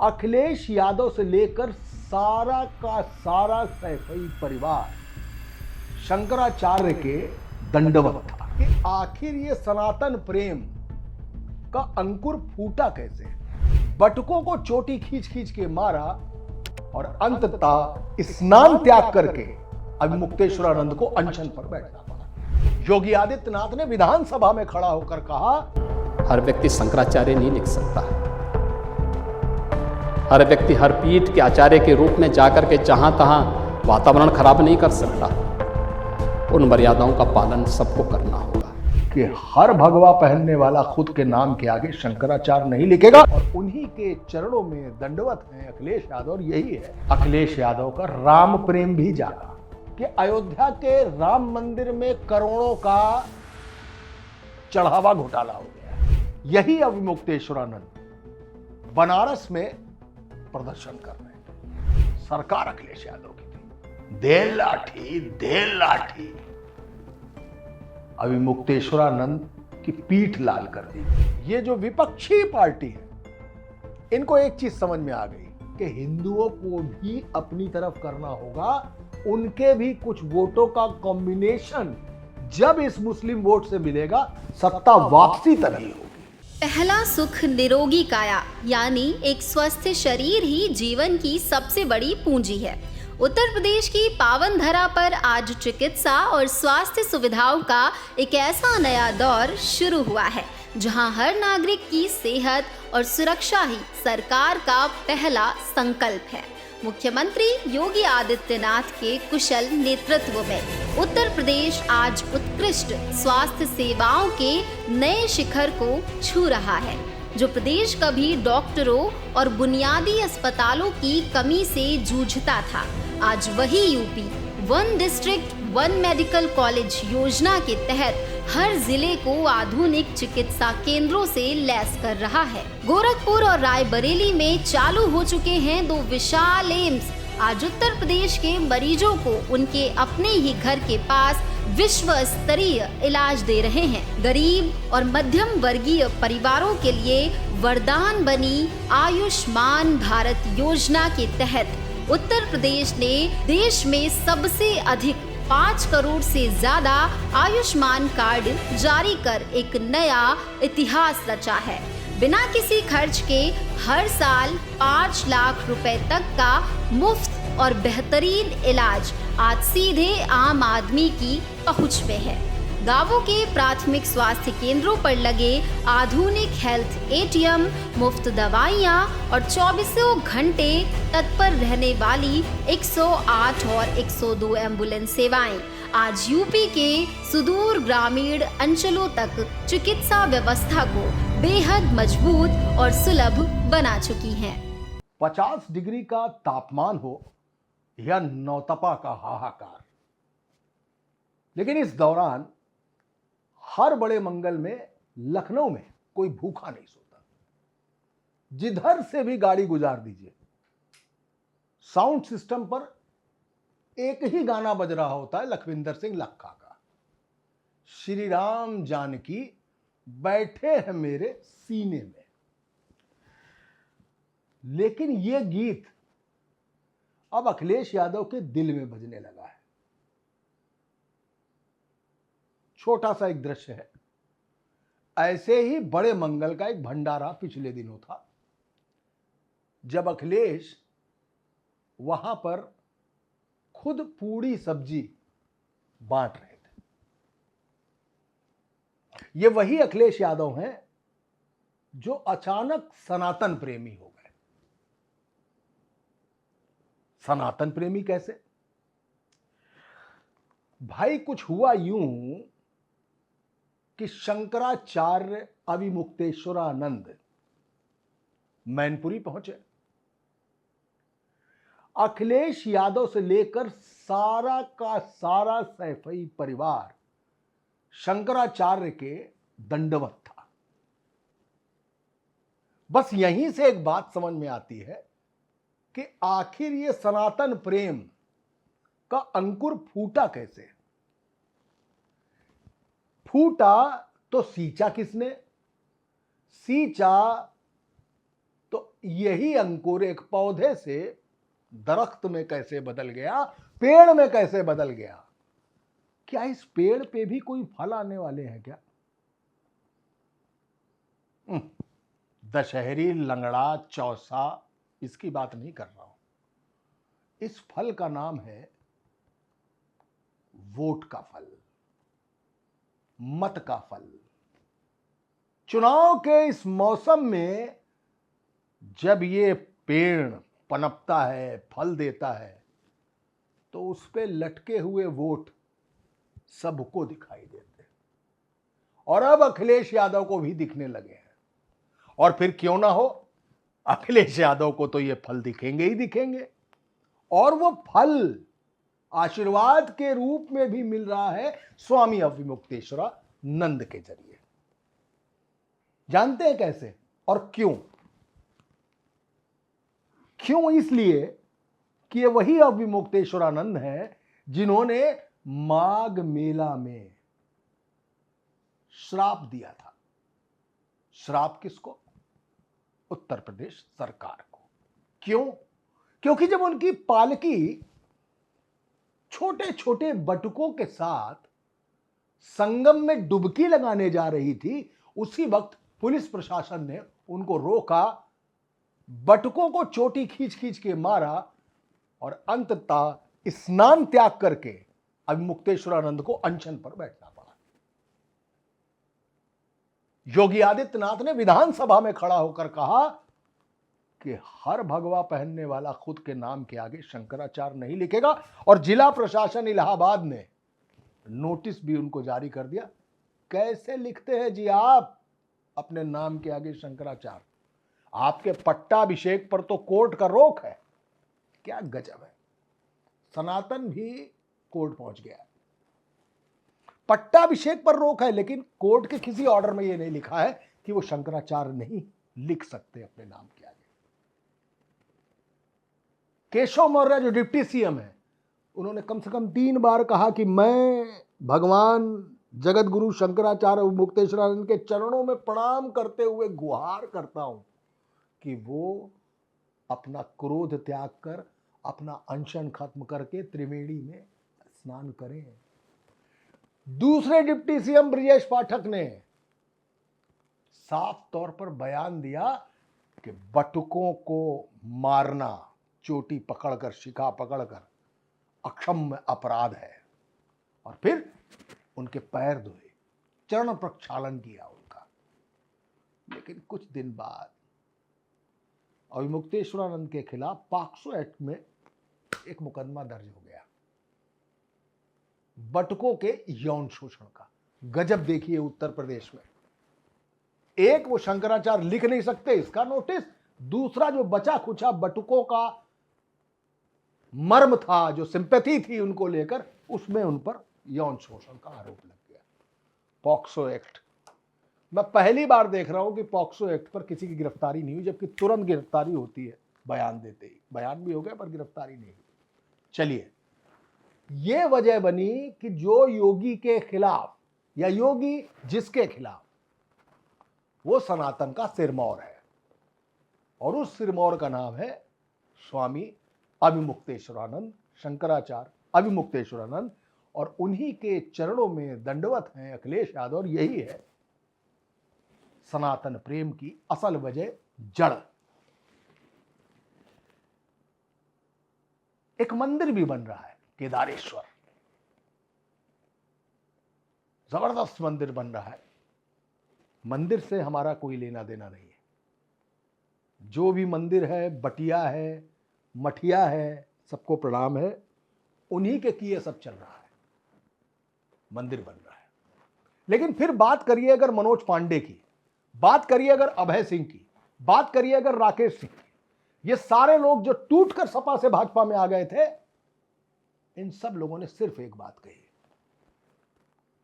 अखिलेश यादव से लेकर सारा का सारा सैफई परिवार शंकराचार्य के दंडवत था कि आखिर ये सनातन प्रेम का अंकुर फूटा कैसे। बटुकों को चोटी खींच खींच के मारा और अंततः स्नान त्याग करके अभिमुक्तेश्वरानंद को अनशन पर बैठना पड़ा। योगी आदित्यनाथ ने विधानसभा में खड़ा होकर कहा, हर व्यक्ति शंकराचार्य नहीं लिख सकता। हर व्यक्ति हर पीठ के आचार्य के रूप में जाकर के जहां तहां वातावरण खराब नहीं कर सकता। उन मर्यादाओं का पालन सबको करना होगा कि हर भगवा पहनने वाला खुद के नाम के आगे शंकराचार्य नहीं लिखेगा। और उन्हीं के चरणों में दंडवत है अखिलेश यादव। और यही है अखिलेश यादव का राम प्रेम भी जागा कि अयोध्या के राम मंदिर में करोड़ों का चढ़ावा घोटाला हो गया। यही अभिमुक्तेश्वरानंद बनारस में प्रदर्शन कर रहे हैं। सरकार अखिलेश यादव की थी, दे लाठी अभिमुक्तेश्वरानंद की पीठ लाल कर दी। ये जो विपक्षी पार्टी है, इनको एक चीज समझ में आ गई कि हिंदुओं को भी अपनी तरफ करना होगा। उनके भी कुछ वोटों का कॉम्बिनेशन जब इस मुस्लिम वोट से मिलेगा, सत्ता वापसी तभी होगी। पहला सुख निरोगी काया, यानी एक स्वस्थ शरीर ही जीवन की सबसे बड़ी पूंजी है। उत्तर प्रदेश की पावन धरा पर आज चिकित्सा और स्वास्थ्य सुविधाओं का एक ऐसा नया दौर शुरू हुआ है जहां हर नागरिक की सेहत और सुरक्षा ही सरकार का पहला संकल्प है। मुख्यमंत्री योगी आदित्यनाथ के कुशल नेतृत्व में उत्तर प्रदेश आज उत्कृष्ट स्वास्थ्य सेवाओं के नए शिखर को छू रहा है। जो प्रदेश कभी डॉक्टरों और बुनियादी अस्पतालों की कमी से जूझता था, आज वही UP one district one medical college योजना के तहत हर जिले को आधुनिक चिकित्सा केंद्रों से लैस कर रहा है। गोरखपुर और रायबरेली में चालू हो चुके हैं 2 विशाल एम्स। आज उत्तर प्रदेश के मरीजों को उनके अपने ही घर के पास विश्व स्तरीय इलाज दे रहे हैं। गरीब और मध्यम वर्गीय परिवारों के लिए वरदान बनी आयुष्मान भारत योजना के तहत उत्तर प्रदेश ने देश में सबसे अधिक 5 करोड़ से ज्यादा आयुष्मान कार्ड जारी कर एक नया इतिहास रचा है। बिना किसी खर्च के हर साल 5 लाख रुपए तक का मुफ्त और बेहतरीन इलाज आज सीधे आम आदमी की पहुंच में है। गांवों के प्राथमिक स्वास्थ्य केंद्रों पर लगे आधुनिक हेल्थ एटीएम, मुफ्त दवाइयां और 24 घंटे तत्पर रहने वाली 108 और 102 एम्बुलेंस सेवाएं आज यूपी के सुदूर ग्रामीण अंचलों तक चिकित्सा व्यवस्था को बेहद मजबूत और सुलभ बना चुकी हैं। 50 डिग्री का तापमान हो या नौतपा का हाहाकार, लेकिन इस दौरान हर बड़े मंगल में लखनऊ में कोई भूखा नहीं सोता। जिधर से भी गाड़ी गुजार दीजिए, साउंड सिस्टम पर एक ही गाना बज रहा होता है, लखविंदर सिंह लखा का, श्री राम जानकी बैठे हैं मेरे सीने में। लेकिन यह गीत अब अखिलेश यादव के दिल में बजने लगा है। छोटा सा एक दृश्य है। ऐसे ही बड़े मंगल का एक भंडारा पिछले दिनों था, जब अखिलेश वहां पर खुद पूड़ी सब्जी बांट रहे थे। ये वही अखिलेश यादव हैं जो अचानक सनातन प्रेमी हो गए। सनातन प्रेमी कैसे? भाई कुछ हुआ यूं कि शंकराचार्य अभिमुक्तेश्वरानंद मैनपुरी पहुंचे। अखिलेश यादव से लेकर सारा का सारा सैफई परिवार शंकराचार्य के दंडवत था। बस यहीं से एक बात समझ में आती है कि आखिर ये सनातन प्रेम का अंकुर फूटा कैसे। फूटा तो सींचा किसने? सींचा तो यही अंकुर एक पौधे से दरख्त में कैसे बदल गया, पेड़ में कैसे बदल गया? क्या इस पेड़ पे भी कोई फल आने वाले हैं क्या? दशहरी, लंगड़ा, चौसा, इसकी बात नहीं कर रहा हूं। इस फल का नाम है वोट का फल, मत का फल। चुनाव के इस मौसम में जब ये पेड़ पनपता है, फल देता है, तो उस पे लटके हुए वोट सबको दिखाई देते हैं। और अब अखिलेश यादव को भी दिखने लगे हैं। और फिर क्यों ना हो, अखिलेश यादव को तो ये फल दिखेंगे ही दिखेंगे। और वो फल आशीर्वाद के रूप में भी मिल रहा है स्वामी अविमुक्तेश्वरानंद के जरिए। जानते हैं कैसे और क्यों? क्यों? इसलिए कि ये वही अविमुक्तेश्वरानंद हैं जिन्होंने माघ मेला में श्राप दिया था। श्राप किसको? उत्तर प्रदेश सरकार को। क्यों? क्योंकि जब उनकी पालकी छोटे छोटे बटुकों के साथ संगम में डुबकी लगाने जा रही थी, उसी वक्त पुलिस प्रशासन ने उनको रोका, बटुकों को चोटी खींच खींच के मारा और अंततः स्नान त्याग करके अविमुक्तेश्वरानंद को अनशन पर बैठना पड़ा। योगी आदित्यनाथ ने विधानसभा में खड़ा होकर कहा कि हर भगवा पहनने वाला खुद के नाम के आगे शंकराचार्य नहीं लिखेगा। और जिला प्रशासन इलाहाबाद ने नोटिस भी उनको जारी कर दिया। कैसे लिखते हैं जी आप अपने नाम के आगे शंकराचार्य? आपके पट्टाभिषेक पर तो कोर्ट का रोक है। क्या गजब है। सनातन भी कोर्ट पहुंच गया। पट्टाभिषेक पर रोक है, लेकिन कोर्ट के किसी ऑर्डर में यह नहीं लिखा है कि वो शंकराचार्य नहीं लिख सकते अपने नाम के आगे। केशव मौर्य जो डिप्टी सीएम है, उन्होंने कम से कम 3 बार कहा कि मैं भगवान जगत गुरु शंकराचार्य मुक्तेश्वरानंद के चरणों में प्रणाम करते हुए गुहार करता हूं कि वो अपना क्रोध त्याग कर अपना अनशन खत्म करके त्रिवेणी में स्नान करें। दूसरे डिप्टी सीएम ब्रजेश पाठक ने साफ तौर पर बयान दिया कि बटुकों को मारना, चोटी पकड़कर, शिखा पकड़कर अक्षम्य अपराध है। और फिर उनके पैर धोए, चरण प्रक्षालन किया उनका। लेकिन कुछ दिन बाद अविमुक्तेश्वरानंद के खिलाफ पॉक्सो एक्ट में एक मुकदमा दर्ज हो गया, बटुकों के यौन शोषण का। गजब देखिए उत्तर प्रदेश में। एक, वो शंकराचार्य लिख नहीं सकते, इसका नोटिस। दूसरा, जो बचा खुचा बटुकों का मर्म था, जो सिंपैथी थी उनको लेकर, उसमें उन पर यौन शोषण का आरोप लग गया। POCSO act. मैं पहली बार देख रहा हूं कि पॉक्सो एक्ट पर किसी की गिरफ्तारी नहीं हुई, जबकि तुरंत गिरफ्तारी होती है बयान देते ही। बयान भी हो गया पर गिरफ्तारी नहीं हुई। चलिए, यह वजह बनी कि जो योगी के खिलाफ, या योगी जिसके खिलाफ, वो सनातन का सिरमौर है। और उस सिरमौर का नाम है स्वामी अविमुक्तेश्वरानंद, शंकराचार्य अविमुक्तेश्वरानंद। और उन्हीं के चरणों में दंडवत हैं अखिलेश यादव। और यही है सनातन प्रेम की असल वजह, जड़। एक मंदिर भी बन रहा है, केदारेश्वर। जबरदस्त मंदिर बन रहा है। मंदिर से हमारा कोई लेना देना नहीं है। जो भी मंदिर है, बटिया है, मठिया है, सबको प्रणाम है। उन्हीं के किए सब चल रहा है, मंदिर बन रहा है। लेकिन फिर बात करिए अगर मनोज पांडे की, बात करिए अगर अभय सिंह की, बात करिए अगर राकेश सिंह की, ये सारे लोग जो टूटकर सपा से भाजपा में आ गए थे, इन सब लोगों ने सिर्फ एक बात कही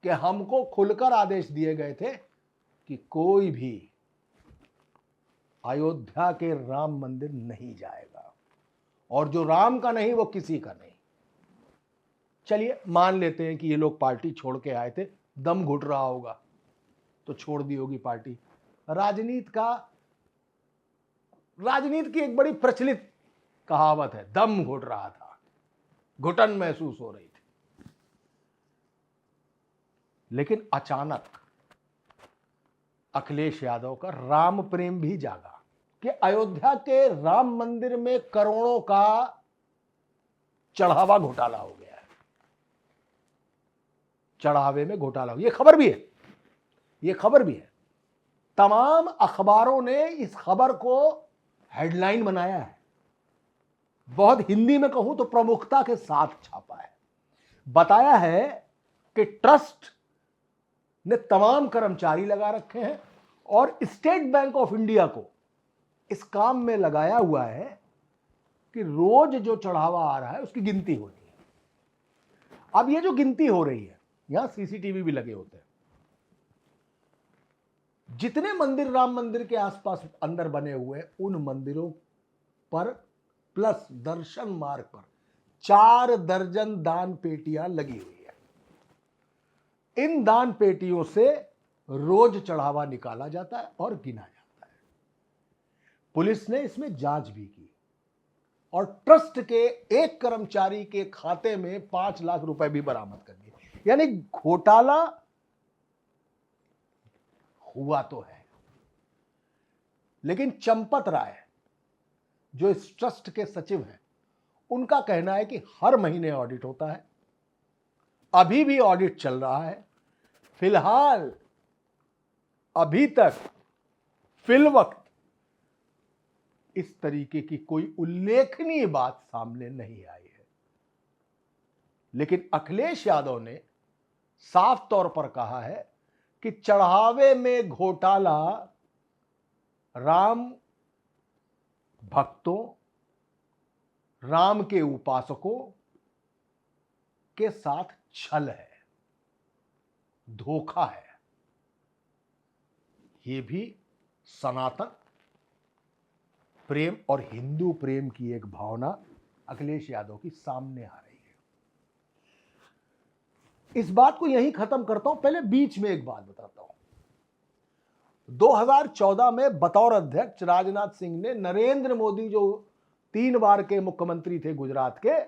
कि हमको खुलकर आदेश दिए गए थे कि कोई भी अयोध्या के राम मंदिर नहीं जाएगा, और जो राम का नहीं वो किसी का नहीं। चलिए मान लेते हैं कि ये लोग पार्टी छोड़ के आए थे, दम घुट रहा होगा तो छोड़ दी होगी पार्टी। राजनीति का राजनीति की एक बड़ी प्रचलित कहावत है, दम घुट रहा था, घुटन महसूस हो रही थी। लेकिन अचानक अखिलेश यादव का राम प्रेम भी जागा कि अयोध्या के राम मंदिर में करोड़ों का चढ़ावा घोटाला हो गया है। चढ़ावे में घोटाला हो, ये खबर भी है, ये खबर भी है। तमाम अखबारों ने इस खबर को हेडलाइन बनाया है, बहुत हिंदी में कहूं तो प्रमुखता के साथ छापा है। बताया है कि ट्रस्ट ने तमाम कर्मचारी लगा रखे हैं और स्टेट बैंक ऑफ इंडिया को इस काम में लगाया हुआ है कि रोज जो चढ़ावा आ रहा है उसकी गिनती होनी है। अब ये जो गिनती हो रही है, यहां सीसीटीवी भी लगे होते हैं। जितने मंदिर राम मंदिर के आसपास अंदर बने हुए हैं, उन मंदिरों पर प्लस दर्शन मार्ग पर 4 दर्जन दान पेटियां लगी हुई है। इन दान पेटियों से रोज चढ़ावा निकाला जाता है और गिना जाता है। पुलिस ने इसमें जांच भी की और ट्रस्ट के एक कर्मचारी के खाते में 5 लाख रुपए भी बरामद कर दिए। यानी घोटाला हुआ तो है, लेकिन चंपत राय जो इस ट्रस्ट के सचिव हैं, उनका कहना है कि हर महीने ऑडिट होता है, अभी भी ऑडिट चल रहा है। फिलहाल अभी तक फिलवक्त इस तरीके की कोई उल्लेखनीय बात सामने नहीं आई है। लेकिन अखिलेश यादव ने साफ तौर पर कहा है कि चढ़ावे में घोटाला राम भक्तों, राम के उपासकों के साथ छल है, धोखा है। ये भी सनातन प्रेम और हिंदू प्रेम की एक भावना अखिलेश यादव की सामने आ रही है। इस बात को यहीं खत्म करता हूं, पहले बीच में एक बात बताता हूं। 2014 में बतौर अध्यक्ष राजनाथ सिंह ने नरेंद्र मोदी जो 3 बार के मुख्यमंत्री थे गुजरात के,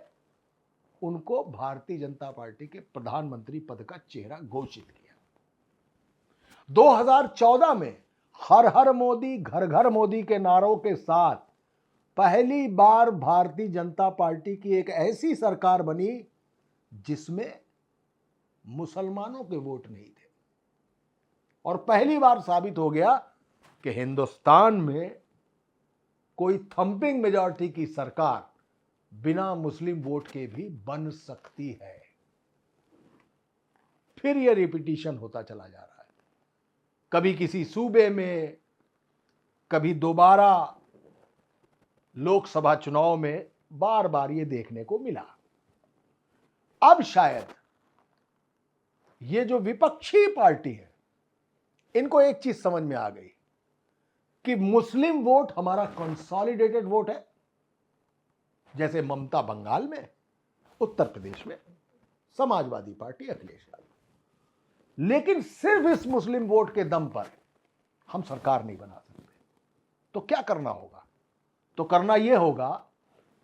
उनको भारतीय जनता पार्टी के प्रधानमंत्री पद का चेहरा घोषित किया। 2014 में हर हर मोदी घर घर मोदी के नारों के साथ पहली बार भारतीय जनता पार्टी की एक ऐसी सरकार बनी जिसमें मुसलमानों के वोट नहीं थे, और पहली बार साबित हो गया कि हिंदुस्तान में कोई थंपिंग मेजॉरिटी की सरकार बिना मुस्लिम वोट के भी बन सकती है। फिर यह रिपीटिशन होता चला जा रहा है, कभी किसी सूबे में, कभी दोबारा लोकसभा चुनाव में, बार बार ये देखने को मिला। अब शायद ये जो विपक्षी पार्टी है, इनको एक चीज समझ में आ गई कि मुस्लिम वोट हमारा कंसोलिडेटेड वोट है। जैसे ममता बंगाल में, उत्तर प्रदेश में समाजवादी पार्टी अखिलेश यादव, लेकिन सिर्फ इस मुस्लिम वोट के दम पर हम सरकार नहीं बना सकते। तो क्या करना होगा? तो करना यह होगा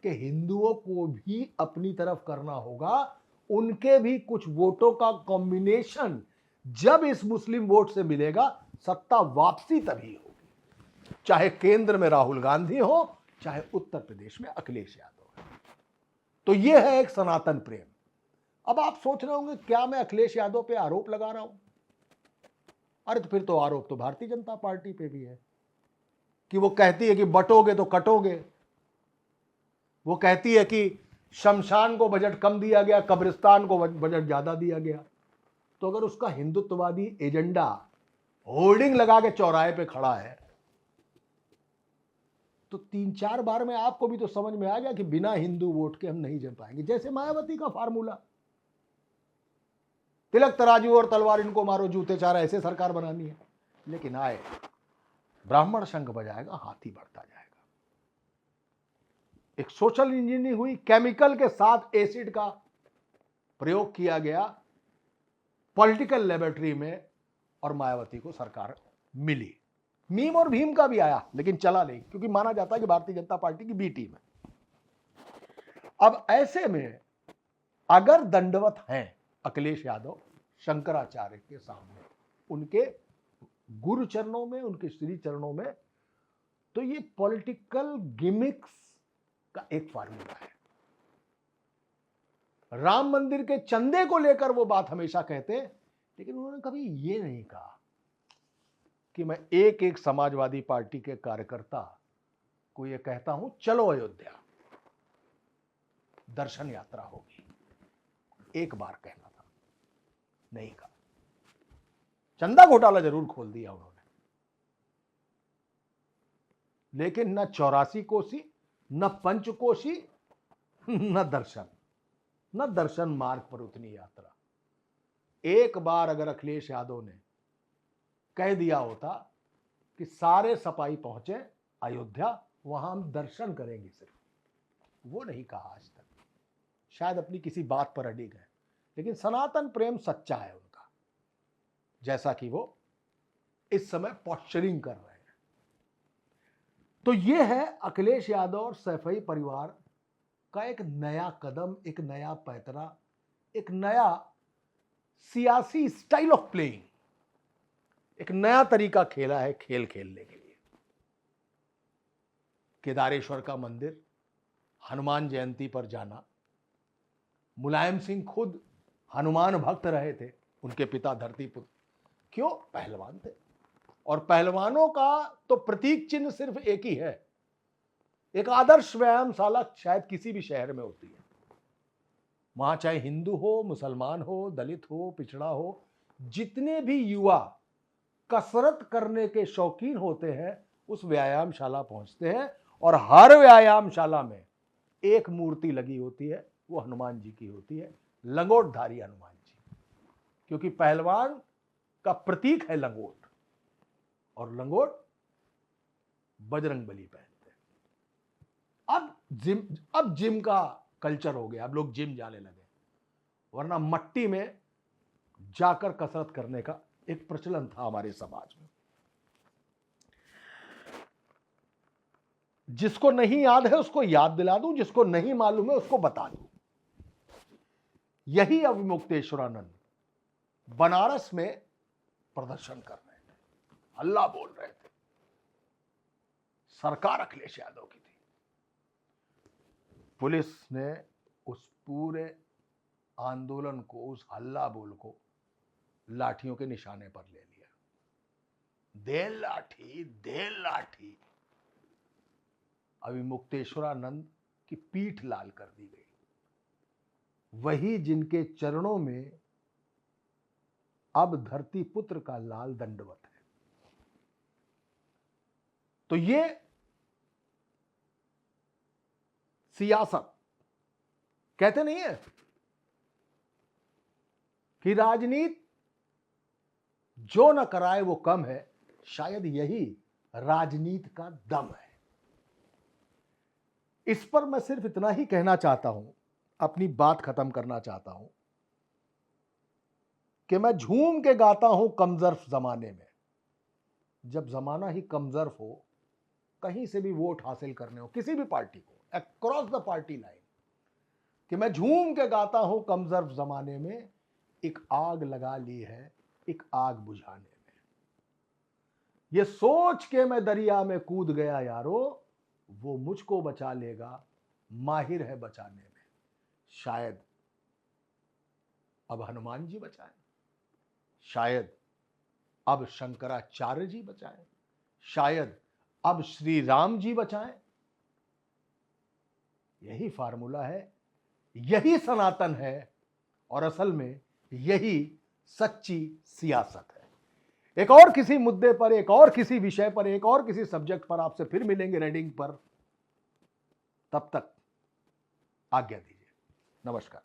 कि हिंदुओं को भी अपनी तरफ करना होगा। उनके भी कुछ वोटों का कॉम्बिनेशन जब इस मुस्लिम वोट से मिलेगा, सत्ता वापसी तभी होगी, चाहे केंद्र में राहुल गांधी हो, चाहे उत्तर प्रदेश में अखिलेश यादव हो। तो यह है एक सनातन प्रेम। अब आप सोच रहे होंगे क्या मैं अखिलेश यादव पे आरोप लगा रहा हूं? अरे तो फिर तो आरोप तो भारतीय जनता पार्टी पे भी है कि वो कहती है कि बटोगे तो कटोगे। वो कहती है कि शमशान को बजट कम दिया गया, कब्रिस्तान को बजट ज्यादा दिया गया। तो अगर उसका हिंदुत्ववादी एजेंडा होर्डिंग लगा के चौराहे पे खड़ा है, तो 3-4 बार में आपको भी तो समझ में आ गया कि बिना हिंदू वोट के हम नहीं जीत पाएंगे। जैसे मायावती का फार्मूला, तिलक तराजू और तलवार इनको मारो जूते चार, ऐसे सरकार बनानी है। लेकिन आए ब्राह्मण शंख बजाएगा, हाथी बढ़ता जाएगा। एक सोशल इंजीनियरिंग हुई, केमिकल के साथ एसिड का प्रयोग किया गया पॉलिटिकल लेबोरेटरी में, और मायावती को सरकार मिली। मीम और भीम का भी आया, लेकिन चला नहीं, क्योंकि माना जाता है कि भारतीय जनता पार्टी की बी टीम है। अब ऐसे में अगर दंडवत हैं अखिलेश यादव शंकराचार्य के सामने, उनके गुरु चरणों में, उनके श्री चरणों में, तो ये पॉलिटिकल गिमिक्स का एक फार्मूला है। राम मंदिर के चंदे को लेकर वो बात हमेशा कहते, लेकिन उन्होंने कभी ये नहीं कहा कि मैं एक एक समाजवादी पार्टी के कार्यकर्ता को ये कहता हूं चलो अयोध्या दर्शन यात्रा होगी। एक बार कहना था, नहीं कहा। चंदा घोटाला जरूर खोल दिया उन्होंने, लेकिन न 84 कोसी, न पंचकोशी, न दर्शन मार्ग पर उतनी यात्रा। एक बार अगर अखिलेश यादव ने कह दिया होता कि सारे सपाई पहुंचे अयोध्या, वहां हम दर्शन करेंगे सिर्फ, वो नहीं कहा आज तक। शायद अपनी किसी बात पर अडिग है, लेकिन सनातन प्रेम सच्चा है उनका, जैसा कि वो इस समय पॉस्चरिंग कर रहे हैं। तो ये है अखिलेश यादव और सैफई परिवार का एक नया कदम, एक नया पैतरा, एक नया सियासी स्टाइल ऑफ प्लेइंग, एक नया तरीका खेला है खेल खेलने के लिए। केदारेश्वर का मंदिर, हनुमान जयंती पर जाना। मुलायम सिंह खुद हनुमान भक्त रहे थे, उनके पिता धरतीपुत्र क्यों? पहलवान थे, और पहलवानों का तो प्रतीक चिन्ह सिर्फ एक ही है। एक आदर्श व्यायामशाला शायद किसी भी शहर में होती है, वहां चाहे हिंदू हो, मुसलमान हो, दलित हो, पिछड़ा हो, जितने भी युवा कसरत करने के शौकीन होते हैं उस व्यायामशाला पहुंचते हैं, और हर व्यायामशाला में एक मूर्ति लगी होती है, वो हनुमान जी की होती है, लंगोटधारी हनुमान जी, क्योंकि पहलवान का प्रतीक है लंगोट, और लंगोट बजरंगबली पहनते हैं। अब जिम का कल्चर हो गया, अब लोग जिम जाने लगे, वरना मट्टी में जाकर कसरत करने का एक प्रचलन था हमारे समाज में। जिसको नहीं याद है उसको याद दिला दूं, जिसको नहीं मालूम है उसको बता दूं। यही अविमुक्तेश्वरानंद बनारस में प्रदर्शन कर रहे थे, हल्ला बोल रहे थे। सरकार अखिलेश यादव की थी। पुलिस ने उस पूरे आंदोलन को, उस हल्ला बोल को लाठियों के निशाने पर ले लिया। दे लाठी, दे लाठी। अविमुक्तेश्वरानंद की पीठ लाल कर दी गई। वही जिनके चरणों में अब धरती पुत्र का लाल दंडवत है। तो ये सियासत, कहते नहीं है कि राजनीति जो न कराए वो कम है, शायद यही राजनीति का दम है। इस पर मैं सिर्फ इतना ही कहना चाहता हूं, अपनी बात खत्म करना चाहता हूं कि मैं झूम के गाता हूं कमजर्फ जमाने में। जब जमाना ही कमजर्फ हो, कहीं से भी वोट हासिल करने हो किसी भी पार्टी को, अक्रॉस द पार्टी लाइन, कि मैं झूम के गाता हूं कमजर्फ जमाने में एक आग लगा ली है, एक आग बुझाने में। ये सोच के मैं दरिया में कूद गया यारो, वो मुझको बचा लेगा, माहिर है बचाने में। शायद अब हनुमान जी बचाएं, शायद अब शंकराचार्य जी बचाएं, शायद अब श्री राम जी बचाएं। यही फार्मूला है, यही सनातन है, और असल में यही सच्ची सियासत है। एक और किसी मुद्दे पर, एक और किसी विषय पर, एक और किसी सब्जेक्ट पर आपसे फिर मिलेंगे रेडिंग पर। तब तक आज्ञा दीजिए। नमस्कार।